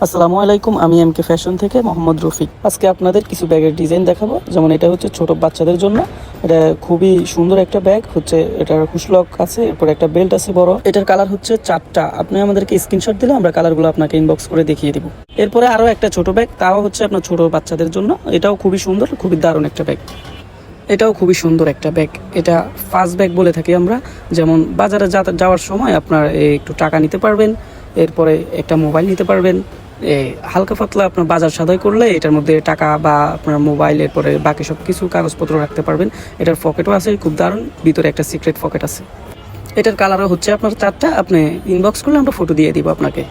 আসসালামু আলাইকুম, আমি এমকে ফ্যাশন থেকে মোহাম্মদ রফিক। আজকে আপনাদের কিছু ব্যাগের ডিজাইন দেখাবো। যেমন এটা হচ্ছে ছোট বাচ্চাদের জন্য, এটা খুবই সুন্দর একটা ব্যাগ হচ্ছে। এটার হুশলক আছে, এরপর একটা বেল্ট আছে বড়। এটার কালার হচ্ছে 4টা। আপনি আমাদেরকে স্ক্রিনশট দিলে আমরা কালারগুলো আপনাকে ইনবক্স করে দেখিয়ে দিব। এরপরে আরও একটা ছোট ব্যাগ, তাও হচ্ছে আপনার ছোট বাচ্চাদের জন্য। এটাও খুবই সুন্দর, খুবই দারুণ একটা ব্যাগ। এটাও খুবই সুন্দর একটা ব্যাগ। এটা ফাস্ট ব্যাগ বলে থাকি আমরা। যেমন বাজারে যাওয়ার সময় আপনার একটু টাকা নিতে পারবেন, এরপরে একটা মোবাইল নিতে পারবেন। হালকা পাতলা আপনার বাজার সদাই করলে এটার মধ্যে টাকা বা আপনার মোবাইল, এরপরে বাকি সব কিছু কাগজপত্র রাখতে পারবেন। এটার পকেটও আছে, খুব দারুণ। ভিতরে একটা সিক্রেট পকেট আছে। এটার কালারও হচ্ছে আপনার 4টা। আপনি ইনবক্স করলে আমরা ফটো দিয়ে দিব আপনাকে।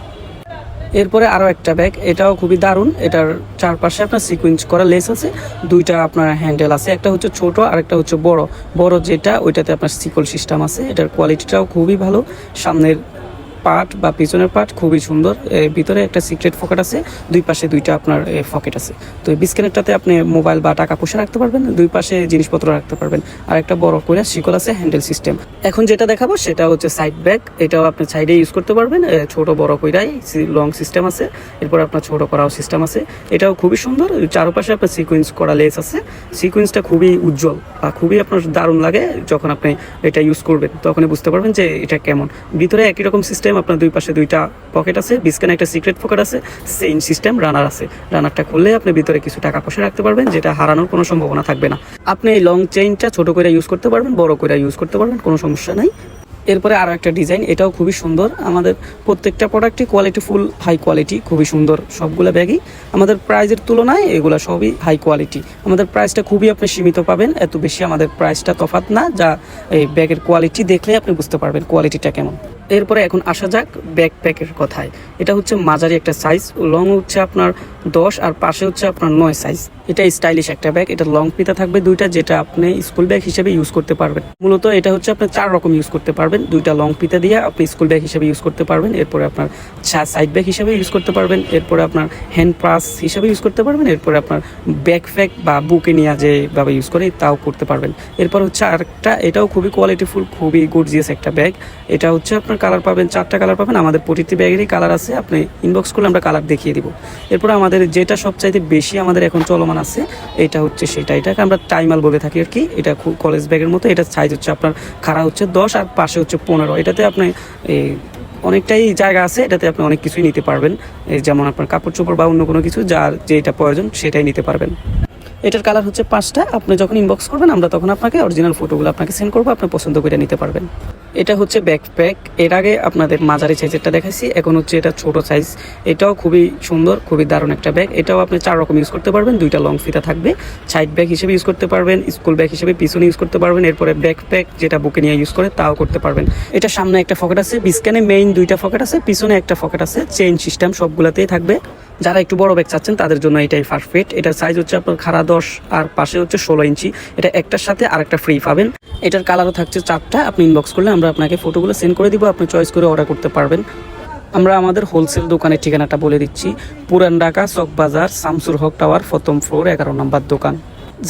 এরপরে আরও একটা ব্যাগ, এটাও খুবই দারুণ। এটার চারপাশে আপনার সিকুয়েন্স করা লেস আছে, দুইটা আপনার হ্যান্ডেল আছে। একটা হচ্ছে ছোট আর একটা হচ্ছে বড়। বড় যেটা ওইটাতে আপনার সিকল সিস্টেম আছে। এটার কোয়ালিটিটাও খুবই ভালো। সামনের পার্ট বা পিছনের পার্ট খুবই সুন্দর। ভিতরে একটা সিক্রেট পকেট আছে, দুই পাশে দুইটা আপনার পকেট আছে। তো এই বিস্কিনেরটাতে আপনি মোবাইল বা টাকা পয়সা রাখতে পারবেন, দুই পাশে জিনিসপত্র রাখতে পারবেন। আর একটা বড় করে শিকল আছে, হ্যান্ডেল সিস্টেম। এখন যেটা দেখাবো সেটা হচ্ছে সাইড ব্যাগ। এটাও আপনি সাইডে ইউজ করতে পারবেন, ছোট বড় কইরাই লং সিস্টেম আছে। এরপর আপনার ছোট করাও সিস্টেম আছে। এটাও খুবই সুন্দর। চারপাশে আপনার সিকুয়েন্স করা লেস আছে। সিকুয়েন্সটা খুবই উজ্জ্বল বা খুবই আপনার দারুণ লাগে। যখন আপনি এটা ইউজ করবেন তখনই বুঝতে পারবেন যে এটা কেমন। ভিতরে একই রকম সিস্টেম, আপনার দুই পাশে দুইটা পকেট আছে, বিস্কানে একটা সিক্রেট পকেট আছে, চেইন সিস্টেম, রানার আছে। রানারটা খুললে আপনি ভিতরে কিছু টাকা পয়সা রাখতে পারবেন, যেটা হারানোর কোনো সম্ভাবনা থাকবে না। আপনি এই লং চেইনটা ছোট করে ইউজ করতে পারবেন, বড় করে ইউজ করতে পারবেন, কোনো সমস্যা নাই। এরপরে আরও একটা ডিজাইন, এটাও খুবই সুন্দর। আমাদের প্রত্যেকটা প্রোডাক্টই কোয়ালিটি ফুল হাই কোয়ালিটি, খুবই সুন্দর সবগুলো ব্যাগই। আমাদের প্রাইজের তুলনায় এগুলো সবই হাই কোয়ালিটি। আমাদের প্রাইসটা খুবই আপনি সীমিত পাবেন, এত বেশি আমাদের প্রাইসটা তফাৎ না, যা এই ব্যাগের কোয়ালিটি দেখলে আপনি বুঝতে পারবেন কোয়ালিটিটা কেমন। এরপরে এখন আসা যাক ব্যাকপ্যাকের কথায়। এটা হচ্ছে মাঝারি একটা সাইজ, লং হচ্ছে আপনার 10 আর পাশে হচ্ছে আপনার 9 সাইজ। এটা স্টাইলিশ একটা ব্যাগ। এটা লং ফিতা থাকবে দুইটা, যেটা আপনি স্কুল ব্যাগ হিসেবে ইউজ করতে পারবেন। মূলত এটা হচ্ছে আপনি 4 রকম ইউজ করতে পারবেন। দুইটা লং ফিতা দিয়ে আপনি স্কুল ব্যাগ হিসেবে ইউজ করতে পারবেন, এরপরে আপনার সাইড ব্যাগ হিসেবে ইউজ করতে পারবেন, এরপরে আপনার হ্যান্ড পাস হিসেবে ইউজ করতে পারবেন, এরপরে আপনার ব্যাকপ্যাক বা বুকে নিয়ে যেভাবে ইউজ করে তাও করতে পারবেন। এরপর হচ্ছে আরেকটা, এটাও খুবই কোয়ালিটিফুল, খুবই গর্জিয়াস একটা ব্যাগ। এটা হচ্ছে আপনার কালার পাবেন 4টা কালার পাবেন। আমাদের প্রতিটি ব্যাগেরই কালার আছে, আপনি ইনবক্স করলে আমরা কালার দেখিয়ে দিব। এরপর আমাদের যেটা সবচাইতে বেশি আমাদের এখন চলমান আছে, এটা হচ্ছে সেটা। এটাকে আমরা টাইমাল বলে থাকি আর কি। এটা খুব কলেজ ব্যাগের মতো। এটা সাইজ হচ্ছে আপনার খাড়া হচ্ছে 10 আর পাশে হচ্ছে 15। এটাতে আপনি অনেকটাই জায়গা আছে, এটাতে আপনি অনেক কিছুই নিতে পারবেন। যেমন আপনার কাপড় চোপড় বা অন্য কোনো কিছু যার যেটা প্রয়োজন সেটাই নিতে পারবেন। এটার কালার হচ্ছে 5টা। আপনি যখন ইনবক্স করবেন আমরা তখন আপনাকে অরিজিনাল ফটোগুলো আপনাকে সেন্ড করবো, আপনি পছন্দ করে নিতে পারবেন। এটা হচ্ছে ব্যাকপ্যাক। এর আগে আপনাদের মাঝারি সাইজেরটা দেখাইছি, এখন হচ্ছে এটা ছোট সাইজ। এটাও খুবই সুন্দর, খুবই দারুণ একটা ব্যাগ। এটাও আপনি 4 রকম ইউজ করতে পারবেন। দুইটা লং ফিতা থাকবে, সাইড ব্যাগ হিসেবে ইউজ করতে পারবেন, স্কুল ব্যাগ হিসেবে পিছনে ইউজ করতে পারবেন, এরপরে ব্যাকপ্যাক যেটা বুকে নিয়ে ইউজ করে তাও করতে পারবেন। এটা সামনে একটা পকেট আছে, বিস্কানে মেইন দুইটা পকেট আছে, পিছনে একটা পকেট আছে, চেইন সিস্টেম সবগুলোতেই থাকবে। যারা একটু বড় ব্যাগ চাচ্ছেন তাদের জন্য এটাই পারফেক্ট। এটার সাইজ হচ্ছে আপনার খাড়া 10 আর পাশে হচ্ছে 16 ইঞ্চি। এটা একটার সাথে আরেকটা ফ্রি পাবেন। এটার কালারও থাকছে 4টা। আপনি ইনবক্স করলে আমরা আপনাকে ফটোগুলো সেন্ড করে দিব, আপনি চয়েস করে অর্ডার করতে পারবেন। আমরা আমাদের হোলসেল দোকানের ঠিকানাটা বলে দিচ্ছি। পুরান ঢাকা চকবাজার, শামসুর হক টাওয়ার, প্রথম ফ্লোর, 11 নম্বর দোকান।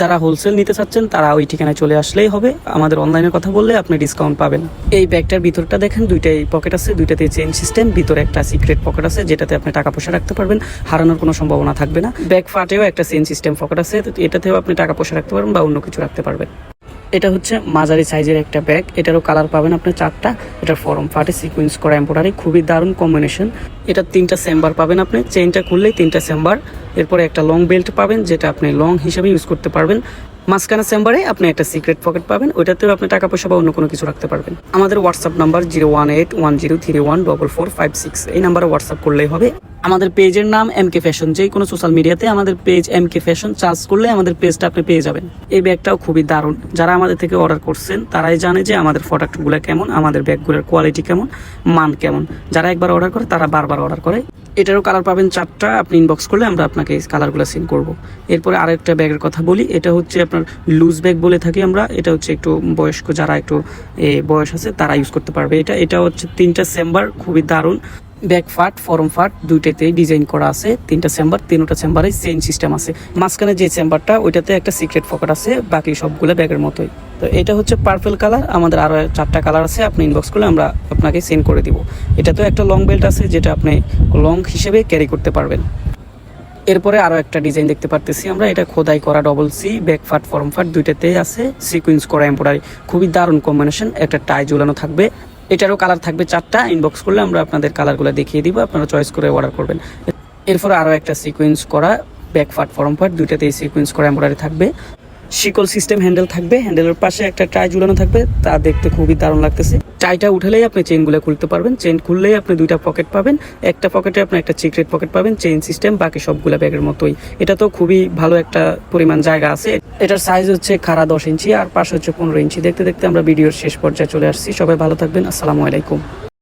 যারা হোলসেল নিতে চাচ্ছেন তারা ওই ঠিকানায় চলে আসলেই হবে। আমাদের অনলাইনের কথা বললে আপনি ডিসকাউন্ট পাবেন। এই ব্যাগটার ভিতরটা দেখেন, দুইটাই পকেট আছে, দুইটাতে চেইন সিস্টেম। ভিতরে একটা সিক্রেট পকেট আছে, যেটাতে আপনি টাকা পয়সা রাখতে পারবেন, হারানোর কোনো সম্ভাবনা থাকবে না। ব্যাগ ফাটেও একটা চেইন সিস্টেম পকেট আছে, এটাতেও আপনি টাকা পয়সা রাখতে পারবেন বা অন্য কিছু রাখতে পারবেন। এটা হচ্ছে মাঝারি সাইজের একটা ব্যাগ। এটারও কালার পাবেন আপনি 4টা। এটার ফরম ফাটে সিকুয়েন্স করা এমব্রয়ডারি, খুবই দারুণ কম্বিনেশন। এটা 3টা চেম্বার পাবেন আপনি, চেইনটা খুললেই 3টা চেম্বার। এরপরে একটা লং বেল্ট পাবেন, যেটা আপনি লং হিসেবে ইউজ করতে পারবেন। মাঝখানে চেম্বারে আপনি একটা সিক্রেট পকেট পাবেন, ওইটাতেও আপনি টাকা পয়সা বা অন্য কোনো কিছু রাখতে পারবেন। আমাদের হোয়াটসঅ্যাপ নাম্বার 01810314456। এই নাম্বারে হোয়াটসঅ্যাপ করলেই হবে। আমাদের পেজের নাম এমকে ফ্যাশন। যে কোনো সোশ্যাল মিডিয়াতে আমাদের পেজ এমকে ফ্যাশন সার্চ করলে আমাদের পেজটা আপনি পেয়ে যাবেন। এই ব্যাগটাও খুবই দারুণ। যারা আমাদের থেকে অর্ডার করছেন তারাই জানে যে আমাদের প্রোডাক্টগুলো কেমন, আমাদের ব্যাগগুলোর কোয়ালিটি কেমন, মান কেমন। যারা একবার অর্ডার করে তারা বারবার অর্ডার করে। এটারও কালার পাবেন 4টা। আপনি ইনবক্স করলে আমরা আপনাকে এই কালারগুলো সেন্ড করবো। এরপরে আরেকটা ব্যাগের কথা বলি। এটা হচ্ছে আপনার লুজ ব্যাগ বলে থাকি আমরা। এটা হচ্ছে একটু বয়স্ক, যারা একটু বয়স আছে তারা ইউজ করতে পারবে। এটা হচ্ছে 3টা চেম্বার, খুবই দারুণ। ব্যাক ফাট ফরম ফাট দুইটাতেই ডিজাইন করা আছে। 3টা চেম্বার, 3টা চেম্বারে চেইন সিস্টেম আছে। মাঝখানে যে চেম্বারটা ওইটাতে একটা সিক্রেট পকেট আছে, বাকি সবগুলো ব্যাগের মতোই। তো এটা হচ্ছে পার্পল কালার। আমাদের আরও 4টা কালার আছে, আপনি ইনবক্স করলে আমরা আপনাকে সেন্ড করে দিব। এটা তো একটা লং বেল্ট আছে, যেটা আপনি লং হিসেবে ক্যারি করতে পারবেন। এরপরে আরও একটা ডিজাইন দেখতে পারতেছি আমরা, এটা খোদাই করা ডবল সি, ব্যাক ফাট ফরম ফাট দুইটাতেই আছে, সিকুয়েন্স করা এমব্রয়ডারি, খুবই দারুণ কম্বিনেশন। একটা টাই ঝুলানো থাকবে। এটারও কালার থাকবে 4টা। ইনবক্স করলে আমরা আপনাদের কালারগুলো দেখিয়ে দিব, আপনারা চয়েস করে অর্ডার করবেন। এরপর আরও একটা সিকুয়েন্স করা ব্যাক ফাট ফরম ফাট দুইটাতেই সিকুয়েন্স করা এমব্রয়ডারি থাকবে, শিকল সিস্টেম হ্যান্ডেল থাকবে, হ্যান্ডেলের পাশে একটা টাই ঝুলানো থাকবে, তা দেখতে খুবই দারুণ লাগতেছে। টাইটা উঠালেই আপনি চেইনগুলো খুলতে পারবেন, চেইন খুললেই আপনি 2টা পকেট পাবেন, একটা পকেটে আপনি একটা সিক্রেট পকেট পাবেন, চেইন সিস্টেম, বাকি সবগুলো ব্যাগের মতোই। এটা তো খুবই ভালো একটা পরিমাণ জায়গা আছে। এটার সাইজ হচ্ছে খাড়া 10 ইঞ্চি আর পাশে হচ্ছে 15 ইঞ্চি। দেখতে দেখতে আমরা ভিডিওর শেষ পর্যায়ে চলে আসছি। সবাই ভালো থাকবেন, আসসালামু আলাইকুম।